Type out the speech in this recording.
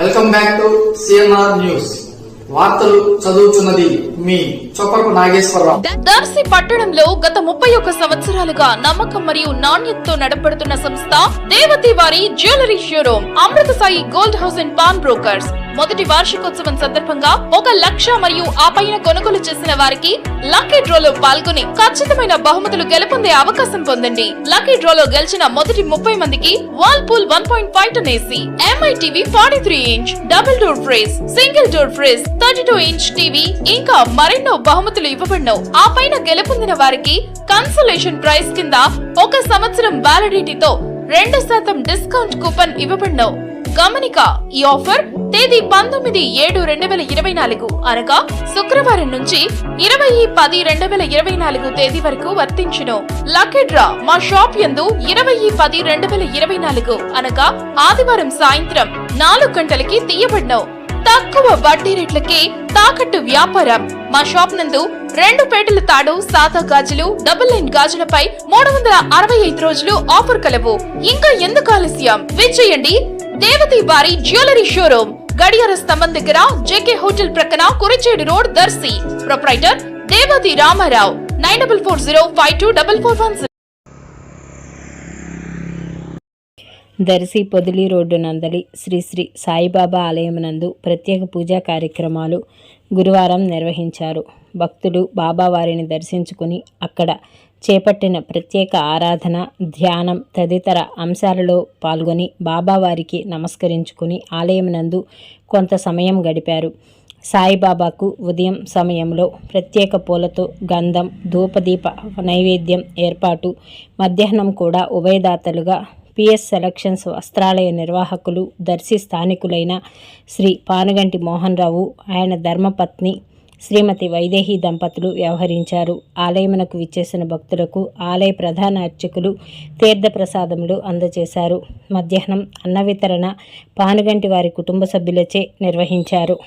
Welcome back to CNR news. వార్తలు చదువుతున్నది మీ చొప్పకు నాగేశ్వరరావు. దర్శి పట్టణంలో గత 31 సంవత్సరాలుగా నమ్మకం మరియు నాణ్యతతో నడపడుతున్న సంస్థ దేవతి వారి jewellery showroom Amrutha Sai gold house and pawn brokers మొదటి వార్షికోత్సవం సందర్భంగా 1 లక్ష మరియు ఆ పైన కొనుగోలు చేసిన వారికి లక్కీ డ్రాలో పాల్గొని ఖచ్చితమైన బహుమతులు గెలుపొందే అవకాశం పొందండి. లక్కీ డ్రాలో గెలిచిన మొదటి 30 మందికి Whirlpool 1.5 ton AC, Mi TV 43 inch, double door fridge, single door fridge, 32 inch TV ఇంకా మరెన్నో బహుమతులు ఇవ్వబడను. ఆ పైన గెలుపొందిన వారికి కన్సోలేషన్ ప్రైజ్ కింద 1 సంవత్సరం వ్యాలిడిటీతో 2% డిస్కౌంట్ కూపన్ ఇవ్వబడను. గమనిక, ఈ ఆఫర్ తేదీ 19/7/2024 అనగా శుక్రవారం నుంచి 20/10/2024 తేదీ వరకు వర్తించును. లక్కీ డ్రా మా షాప్ యందు 20/10/2024 అనగా ఆదివారం సాయంత్రం 4 గంటలకి తీయబడను. తక్కువ వడ్డీ రేట్లకి తాకట్టు వ్యాపారం. మా షాప్ నందు 2 పేటల తాడు, సాదా గాజులు, డబుల్ లైన్ గాజులపై 365 రోజులు ఆఫర్ కలవు. ఇంకా ఎందుకు ఆలస్యం, విచ్చేయండి దేవతి వారి జ్యువెలరీ షోరూమ్, గడియార స్తంభం దగ్గర, జేకే హోటల్ ప్రక్కన, Kurichedu road, Darsi. Proprietor Devathi Ramarao. 9440524410. Darsi Podili road నందలి శ్రీ శ్రీ సాయిబాబా ఆలయమునందు ప్రత్యేక పూజా కార్యక్రమాలు గురువారం నిర్వహించారు. భక్తులు బాబావారిని దర్శించుకుని అక్కడ చేపట్టిన ప్రత్యేక ఆరాధన, ధ్యానం తదితర అంశాలలో పాల్గొని బాబావారికి నమస్కరించుకుని ఆలయమునందు కొంత సమయం గడిపారు. సాయిబాబాకు ఉదయం సమయంలో ప్రత్యేక పూలతో గంధం, ధూపదీప నైవేద్యం ఏర్పాటు. మధ్యాహ్నం కూడా ఉభయదాతలుగా పిఎస్ సెలక్షన్స్ వస్త్రాలయ నిర్వాహకులు, దర్శి స్థానికులైన శ్రీ పానుగంటి మోహన్ రావు, ఆయన ధర్మపత్ని శ్రీమతి వైదేహి దంపతులు వ్యవహరించారు. ఆలయమునకు విచ్చేసిన భక్తులకు ఆలయ ప్రధాన అర్చకులు తీర్థప్రసాదములు అందజేశారు. మధ్యాహ్నం అన్న వితరణ పానుగంటి వారి కుటుంబ సభ్యులచే నిర్వహించారు.